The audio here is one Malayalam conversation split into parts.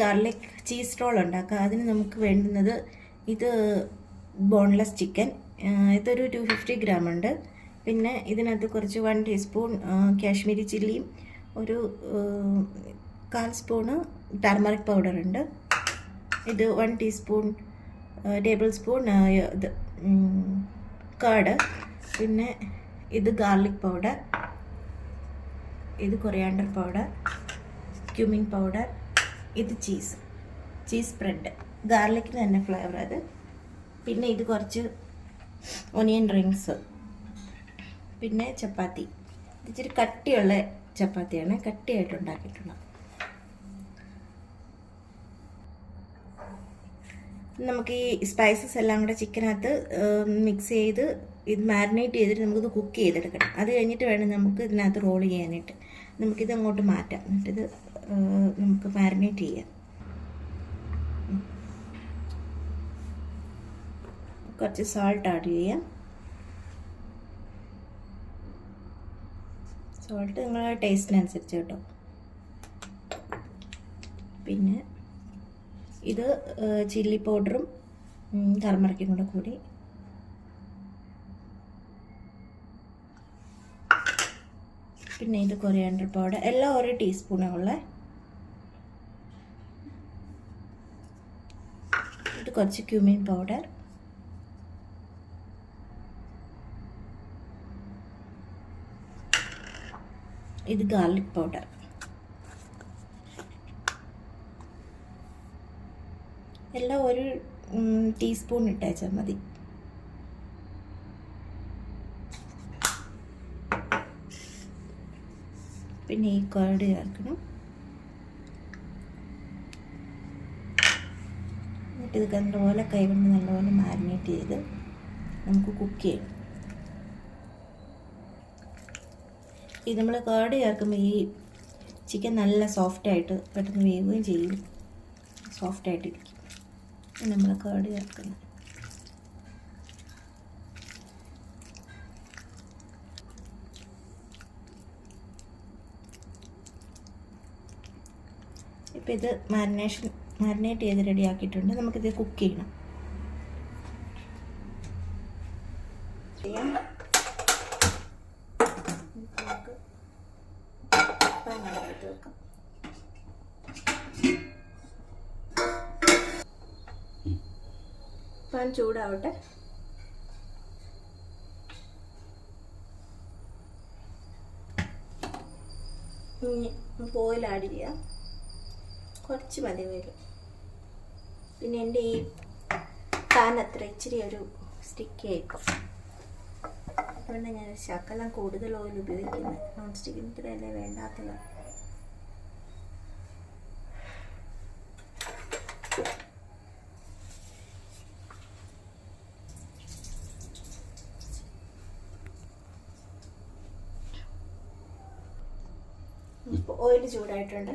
ഗാർലിക് ചീസ് റോൾ ഉണ്ടാക്കാം. അതിന് നമുക്ക് വേണ്ടുന്നത് ഇത് ബോൺലെസ് ചിക്കൻ, ഇതൊരു 250 ഗ്രാം ഉണ്ട്. പിന്നെ ഇതിനകത്ത് കുറച്ച് 1 ടീസ്പൂൺ കാശ്മീരി ചില്ലിയും ഒരു 1/4 സ്പൂണ് ടർമറിക് പൗഡർ ഉണ്ട്. ഇത് 1 ടീസ്പൂൺ ടേബിൾ സ്പൂൺ ഇത് കർഡ്. പിന്നെ ഇത് ഗാർലിക് പൗഡർ, ഇത് കൊറിയാണ്ടർ പൗഡർ, ക്യുമിൻ പൗഡർ, ഇത് ചീസ് സ്പ്രെഡ്, ഗാർലിക്കിന് തന്നെ ഫ്ലേവർ അത്. പിന്നെ ഇത് കുറച്ച് ഒനിയൻ റിങ്സ്, പിന്നെ ചപ്പാത്തി. ഇത് ഇച്ചിരി കട്ടിയുള്ള ചപ്പാത്തിയാണ്, കട്ടിയായിട്ട് ഉണ്ടാക്കിയിട്ടുള്ളത്. നമുക്ക് ഈ സ്പൈസസ് എല്ലാം കൂടെ ചിക്കനകത്ത് മിക്സ് ചെയ്ത് ഇത് മാരിനേറ്റ് ചെയ്തിട്ട് നമുക്കിത് കുക്ക് ചെയ്തെടുക്കണം. അത് കഴിഞ്ഞിട്ട് വേണം നമുക്ക് ഇതിനകത്ത് റോൾ ചെയ്യാനായിട്ട്. നമുക്കിത് അങ്ങോട്ട് മാറ്റാം, എന്നിട്ടിത് നമുക്ക് മാരിനേറ്റ് ചെയ്യാം. കുറച്ച് സോൾട്ട് ആഡ് ചെയ്യാം. സോൾട്ട് നിങ്ങളുടെ ടേസ്റ്റിനനുസരിച്ച് കേട്ടോ. പിന്നെ ഇത് ചില്ലി പൗഡറും ടർമറിക്കും കൂടി. പിന്നെ ഇത് കൊറിയാണ്ടർ പൗഡർ, എല്ലാം 1 ടീസ്പൂണുള്ള. ഇത് കുറച്ച് ക്യുമിൻ പൗഡർ, ഇത് ഗാർലിക് പൗഡർ. എല്ലാം 1 ടീസ്പൂൺ ഇട്ടേച്ചാൽ മതി. പിന്നെ ഈ കർഡ് ചേർക്കണം. എന്നിട്ട് ഇത് നല്ലപോലെ കൈകൊണ്ട് നല്ലപോലെ മാരിനേറ്റ് ചെയ്ത് നമുക്ക് കുക്ക് ചെയ്യണം. ഇത് നമ്മൾ കർഡ് ചേർക്കുമ്പോൾ ഈ ചിക്കൻ നല്ല സോഫ്റ്റായിട്ട് പെട്ടെന്ന് വേവുകയും ചെയ്യും, സോഫ്റ്റായിട്ടിരിക്കും. നമ്മൾ കർഡ് ചേർക്കുന്നത്. ഇപ്പം ഇത് മാരിനേറ്റ് ചെയ്ത് റെഡിയാക്കിയിട്ടുണ്ട്. നമുക്കിത് കുക്ക് ചെയ്യണം. പാൻ ചൂടാവട്ടെ. നമുക്ക് ഓയിൽ ആഡ് ചെയ്യാം. കുറച്ച് മതി ഓയിൽ. പിന്നെ എൻ്റെ ഈ പാൻ അത്ര ഇച്ചിരി ഒരു സ്റ്റിക്കി ആയിക്കും, അതുകൊണ്ട് ഞാൻ ശകലം കൂടുതൽ ഓയിൽ ഉപയോഗിക്കുന്നത്. നോൺ സ്റ്റിക്കിന് ഇത്രയല്ലേ വേണ്ടാത്തത്. ഓയിൽ ചൂടായിട്ടുണ്ട്.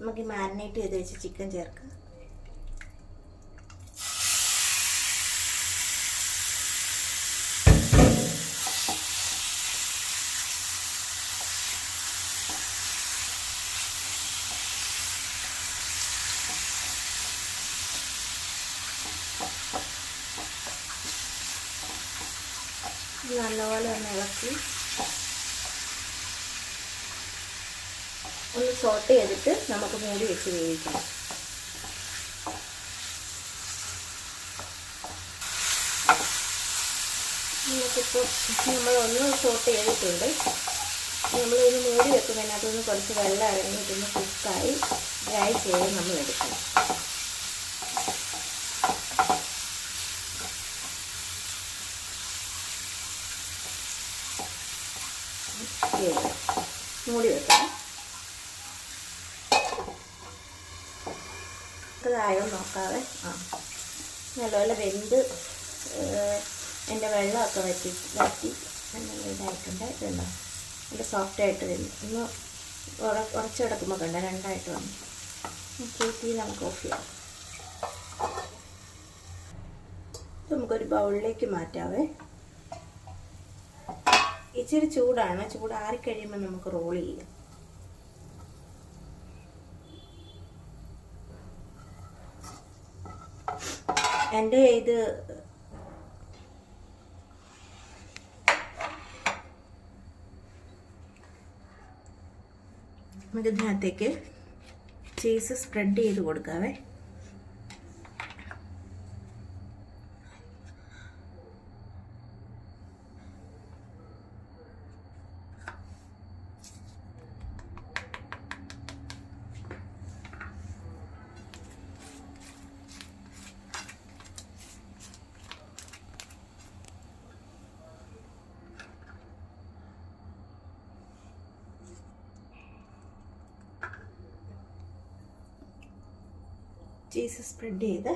നമുക്ക് മാരിനേറ്റ് ചെയ്ത് വെച്ച് ചിക്കൻ ചേർക്കാം. നല്ലപോലെ ഒന്ന് ഇളക്കി ഒന്ന് സോട്ട് ചെയ്തിട്ട് നമുക്ക് മൂടി വെച്ച് വേവിക്കണം. നമുക്കിപ്പോൾ നമ്മളൊന്ന് സോട്ട് ചെയ്തിട്ടുണ്ട്. നമ്മളിതൊന്ന് മൂടി വെക്കുമ്പോൾ അതിനകത്തൊന്ന് കുറച്ച് വെള്ളം ഇറങ്ങിയിട്ടൊന്ന് കുക്കായി ഡ്രൈ ചെയ്ത് നമ്മൾ എടുക്കണം. മൂടി വെക്കണം. ഇതായോ നോക്കാതെ. നല്ലപോലെ വെന്ത് എൻ്റെ വെള്ളമൊക്കെ വറ്റി നല്ല ഇതായിട്ടുണ്ട്. ഇതുണ്ടോ, നല്ല സോഫ്റ്റായിട്ട് വരും. ഒന്ന് ഉടച്ച് കിടക്കുമ്പോൾ കണ്ട രണ്ടായിട്ട് വന്നു. തീ നമുക്ക് ഓഫ് ചെയ്യാം. നമുക്കൊരു ബൗളിലേക്ക് മാറ്റാവേ. ഇച്ചിരി ചൂടാണ്, ചൂടാറിക്കഴിയുമ്പോൾ നമുക്ക് റോൾ ചെയ്യാം. എൻ്റെ ഇത് ഇതിനകത്തേക്ക് ചീസ് സ്പ്രെഡ് ചെയ്ത് കൊടുക്കാവേ. ചീസ് സ്പ്രെഡ് ചെയ്ത്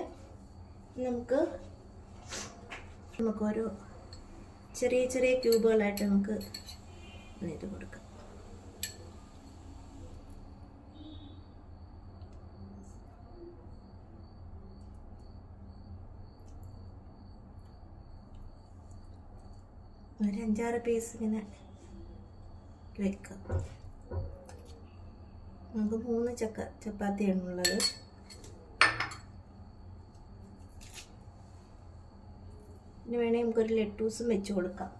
നമുക്കൊരു ചെറിയ ചെറിയ ക്യൂബുകളായിട്ട് നമുക്ക് ഇത് കൊടുക്കാം. ഒരു 5-6 പീസ് ഇങ്ങനെ വെക്കാം. നമുക്ക് 3 ചപ്പാത്തിയാണുള്ളത്. ഇനി വേണമെങ്കിൽ നമുക്കൊരു ലെറ്റൂസും വെച്ച് കൊടുക്കാം.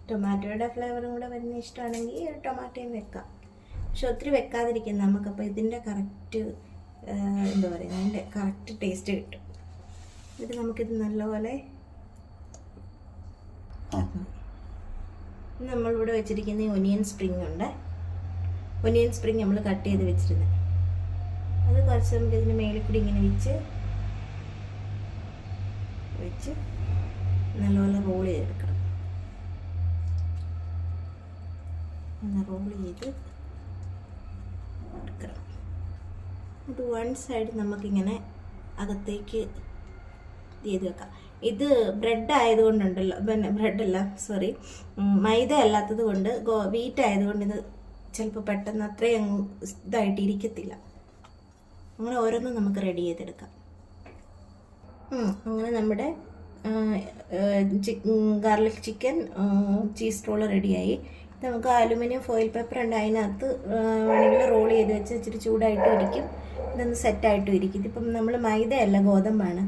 ടൊമാറ്റോയുടെ ഫ്ലേവറും കൂടെ വരുന്ന ഇഷ്ടമാണെങ്കിൽ ടൊമാറ്റോയും വെക്കാം. പക്ഷെ ഒത്തിരി വെക്കാതിരിക്കും നമുക്കപ്പോൾ ഇതിൻ്റെ കറക്റ്റ് എന്താ പറയുക, അതിൻ്റെ കറക്റ്റ് ടേസ്റ്റ് കിട്ടും. ഇത് നമുക്കിത് നല്ലപോലെ നമ്മളിവിടെ വെച്ചിരിക്കുന്ന ഒനിയൻ സ്പ്രിങ് ഉണ്ട്. ഒനിയൻ സ്പ്രിങ് നമ്മൾ കട്ട് ചെയ്ത് വെച്ചിരുന്നത് അത് കുറച്ച് നമുക്ക് ഇതിന് മേളിൽ കൂടി ഇങ്ങനെ വെച്ച് നല്ലപോലെ റോൾ ചെയ്തെടുക്കണം. റോൾ ചെയ്ത് എടുക്കണം. ഇത് 1 സൈഡ് നമുക്കിങ്ങനെ അകത്തേക്ക് ചെയ്ത് വെക്കാം. ഇത് ബ്രെഡ് ആയതുകൊണ്ടുണ്ടല്ലോ, പിന്നെ ബ്രെഡല്ല സോറി മൈദ അല്ലാത്തത് കൊണ്ട് വീറ്റ് ആയതുകൊണ്ട് ഇത് ചിലപ്പോൾ പെട്ടെന്ന് അത്രയും ഇതായിട്ട് ഇരിക്കത്തില്ല. അങ്ങനെ ഓരോന്നും നമുക്ക് റെഡി ചെയ്തെടുക്കാം. അങ്ങനെ നമ്മുടെ ഗാർലിക് ചിക്കൻ ചീസ് റോള് റെഡിയായി. നമുക്ക് അലുമിനിയം ഫോയിൽ പേപ്പർ ഉണ്ട്, അതിനകത്ത് വേണമെങ്കിൽ റോൾ ചെയ്ത് വെച്ച് ഇച്ചിരി ചൂടായിട്ടും ഇരിക്കും, ഇതൊന്ന് സെറ്റായിട്ടും ഇരിക്കും. ഇതിപ്പം നമ്മൾ മൈദയല്ല ഗോതമ്പാണ്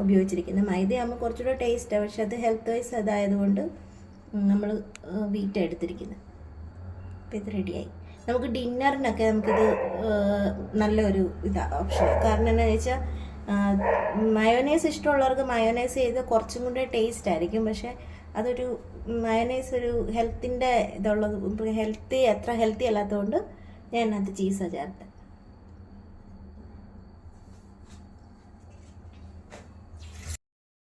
ഉപയോഗിച്ചിരിക്കുന്നത്. മൈദയാകുമ്പോൾ കുറച്ചുകൂടെ ടേസ്റ്റാണ്, പക്ഷെ അത് ഹെൽത്ത് വൈസ് അതായതുകൊണ്ട് നമ്മൾ വീറ്റ് എടുത്തിരിക്കുന്നത്. അപ്പോൾ ഇത് റെഡിയായി. നമുക്ക് ഡിന്നറിനൊക്കെ നമുക്കിത് നല്ലൊരു ഓപ്ഷനാണ്. കാരണം എന്താണെന്ന് വെച്ചാൽ മയോനൈസ് ഇഷ്ടമുള്ളവർക്ക് മയോനൈസ് ചെയ്ത് കുറച്ചും കൂടെ ടേസ്റ്റ് ആയിരിക്കും. പക്ഷെ അതൊരു മയോനൈസ് ഒരു ഹെൽത്തിൻ്റെ ഇതുള്ളത്, അത്ര ഹെൽത്തി അല്ലാത്തതുകൊണ്ട് ഞാൻ അത് ചീസാണ് ചേർത്തത്.